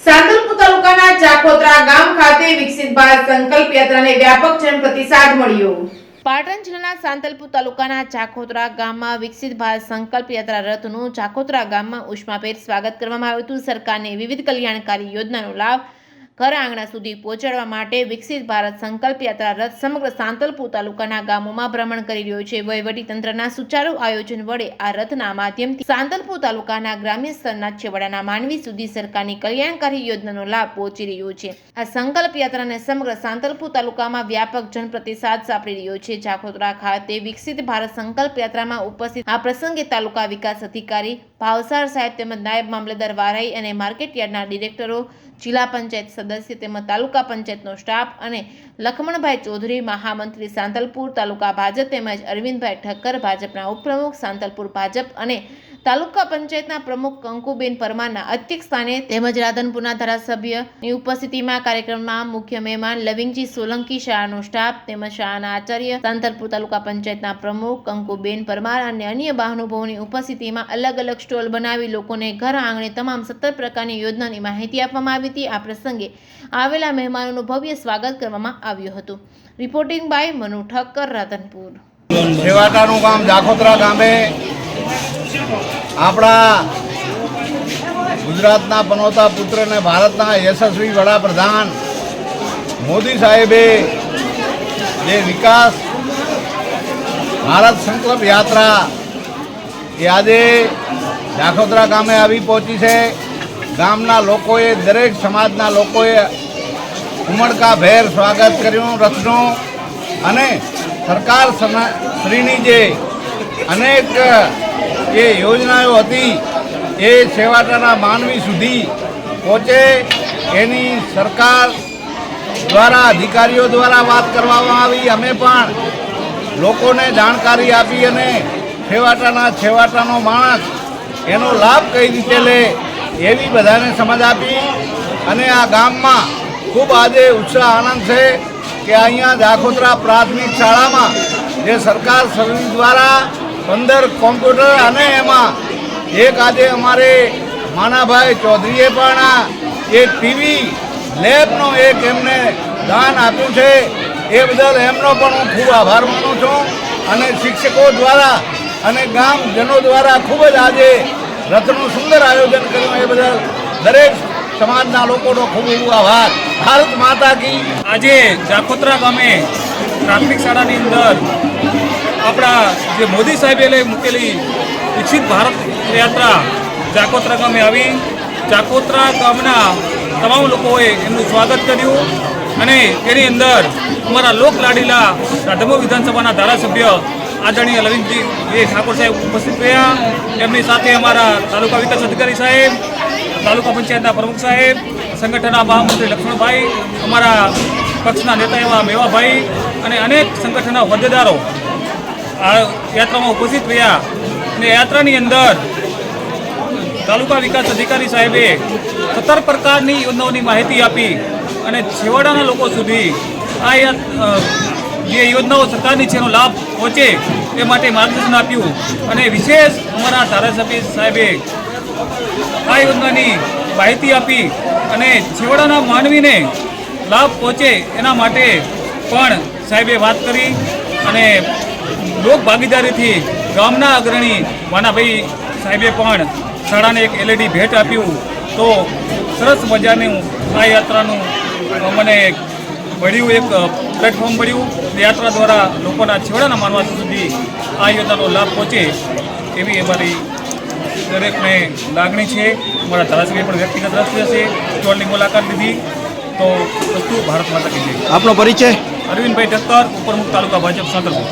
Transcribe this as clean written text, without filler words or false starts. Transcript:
સાંતલપુર તાલુકાના ચાકોત્રા ગામ ખાતે વિકસિત ભારત સંકલ્પ યાત્રાને વ્યાપક જનપ્રતિસાદ મળ્યો। પાટણ જિલ્લાના સાંતલપુર તાલુકાના ચાકોત્રા ગામમાં વિકસિત ભારત સંકલ્પ યાત્રા રથનું ચાકોત્રા ગામમાં ઉષ્માભેર સ્વાગત કરવામાં આવ્યું હતું। સરકારની વિવિધ કલ્યાણકારી યોજનાનો લાભ ઘર આંગણા સુધી પહોંચાડવા માટે વિકસિત ભારત સંકલ્પ યાત્રા રથ સમગ્ર સાંતલપુર તાલુકાના ગામોમાં ભ્રમણ કરી રહ્યો છે। વહીવટી તંત્રના સુચારુ આયોજન વડે આ રથના માધ્યમથી સાંતલપુર તાલુકાના ગ્રામ્ય સ્તરના છેવાડાના માનવી સુધી સરકારની કલ્યાણકારી યોજનાનો લાભ પહોંચી રહ્યો છે। આ સંકલ્પ યાત્રાને સમગ્ર સાંતલપુર તાલુકામાં વ્યાપક જનપ્રતિસાદ સાંપડી રહ્યો છે। ચાકોત્રા ખાતે વિકસિત ભારત સંકલ્પ યાત્રામાં ઉપસ્થિત આ પ્રસંગે તાલુકા વિકાસ અધિકારી ભાવસાર સાહેબ તેમજ નાયબ મામલતદાર વારાઈ અને માર્કેટ યાર્ડના ડિરેક્ટરો, જિલ્લા પંચાયત સદસ્ય તેમજ તાલુકા પંચાયતનો સ્ટાફ અને લખમણભાઈ ચૌધરી મહામંત્રી સાંતલપુર તાલુકા ભાજપ તેમજ અરવિંદભાઈ ઠક્કર ભાજપના ઉપપ્રમુખ સાંતલપુર ભાજપ અને તાલુકા પંચાયતના પ્રમુખ કંકુબેન પરમારના અધ્યક્ષ સ્થાને તેમજ રાધનપુરના ધારાસભ્યની ઉપસ્થિતિમાં કાર્યક્રમમાં મુખ્ય મહેમાન લવિંગજી સોલંકી, શાળાનો સ્ટાફ તેમજ શાળાના આચાર્ય, સાંતલપુર તાલુકા પંચાયતના પ્રમુખ કંકુબેન પરમાર અને અન્ય મહાનુભાવોની ઉપસ્થિતિમાં અલગ અલગ સ્ટોલ બનાવી લોકોને ઘર આંગણે તમામ 17 પ્રકારની યોજનાની માહિતી આપવામાં આવી હતી। આ પ્રસંગે આવેલા મહેમાનોનું ભવ્ય સ્વાગત કરવામાં આવ્યું હતું। Reporting by Manu Thakkar, Radhanpur. છેવાડાનું ગામ ચાકોત્રા ગામે આપણા ગુજરાતના પનોતા પુત્ર અને ભારતના યશસ્વી વડાપ્રધાન મોદી સાહેબે જે વિકાસ ભારત સંકલ્પ યાત્રા એ આજે ચાકોત્રા ગામે આવી પહોંચી છે। ગામના લોકોએ, દરેક સમાજના લોકોએ ઉમળકાભેર સ્વાગત કર્યું રથનું અને સરકાર શ્રીની જે અનેક જે યોજનાઓ હતી એ છેવાડાના માનવી સુધી પહોંચે એની સરકાર દ્વારા, અધિકારીઓ દ્વારા વાત કરવામાં આવી। અમે પણ લોકોને જાણકારી આપી અને છેવાડાનો માણસ એનો લાભ કઈ રીતે લે એવી બધાને સમજ આપી અને આ ગામમાં ખૂબ આજે ઉત્સાહ આનંદ છે કે અહીંયા ચાકોત્રા પ્રાથમિક શાળામાં જે સરકાર શ્રી દ્વારા 15 કોમ્પ્યુટર અને એમાં એક આજે અમારે માનાભાઈ ચૌધરીએ પણ એક ટીવી લેબનો એક એમને દાન આપ્યું છે। એ બદલ એમનો પણ હું ખૂબ આભાર માનું છું અને શિક્ષકો દ્વારા અને ગામજનો દ્વારા ખૂબ જ આજે રથનું સુંદર આયોજન કર્યું એ બદલ દરેક સમાજના લોકોનો ખૂબ ખૂબ આભાર। ભારત માતા કી। આજે ચાકોત્રા ગામે પ્રાથમિક શાળાની અંદર આપણા જે મોદી સાહેબે લઈ મૂકેલી વિકસિત ભારત યાત્રા ચાકોત્રા ગામે આવી। ચાકોત્રા ગામના તમામ લોકોએ એમનું સ્વાગત કર્યું અને એની અંદર અમારા લોકલાડીલા રાધનપુર વિધાનસભાના ધારાસભ્ય આદરણીય લવિંગજી ઠાકોર સાહેબ ઉપસ્થિત રહ્યા। એમની સાથે અમારા તાલુકા વિકાસ અધિકારી સાહેબ, તાલુકા પંચાયતના પ્રમુખ સાહેબ, સંગઠનના મહામંત્રી લક્ષ્મણભાઈ, અમારા પક્ષના નેતા એવા મેવાભાઈ અને અનેક સંગઠનના હોદ્દેદારો આ યાત્રામાં ઉપસ્થિત રહ્યા અને યાત્રાની અંદર તાલુકા વિકાસ અધિકારી સાહેબે 17 પ્રકારની યોજનાઓની માહિતી આપી અને છેવાડાના લોકો સુધી આ જે યોજનાઓ સરકારની છે એનો લાભ પહોંચે એ માટે માર્ગદર્શન આપ્યું અને વિશેષ અમારા ધારાસભ્ય સાહેબે આ યોજનાની માહિતી આપી અને છેવાડાના માનવીને લાભ પહોંચે એના માટે પણ સાહેબે વાત કરી અને લોક ભાગીદારીથી ગામના અગ્રણી વાનાભાઈ સાહેબે પણ શાળાને એક LED ભેટ આપ્યું। તો સરસ મજાનું આ યાત્રાનું મને મળ્યું, એક પ્લેટફોર્મ મળ્યું। યાત્રા દ્વારા લોકોના છેવાડાના માનવા સુધી આ યોજનાનો લાભ પહોંચે એવી અમારી દરેકને લાગણી છે। અમારા ધારાસભ્ય પણ વ્યક્તિગત રસ્તે છે, સ્ટોલની મુલાકાત લીધી। તો વસ્તુ ભારત માતા કી જય। આપનો પરિચય? અરવિંદભાઈ ઠક્કર, ઉપપ્રમુખ તાલુકા ભાજપ સાંતલપુર।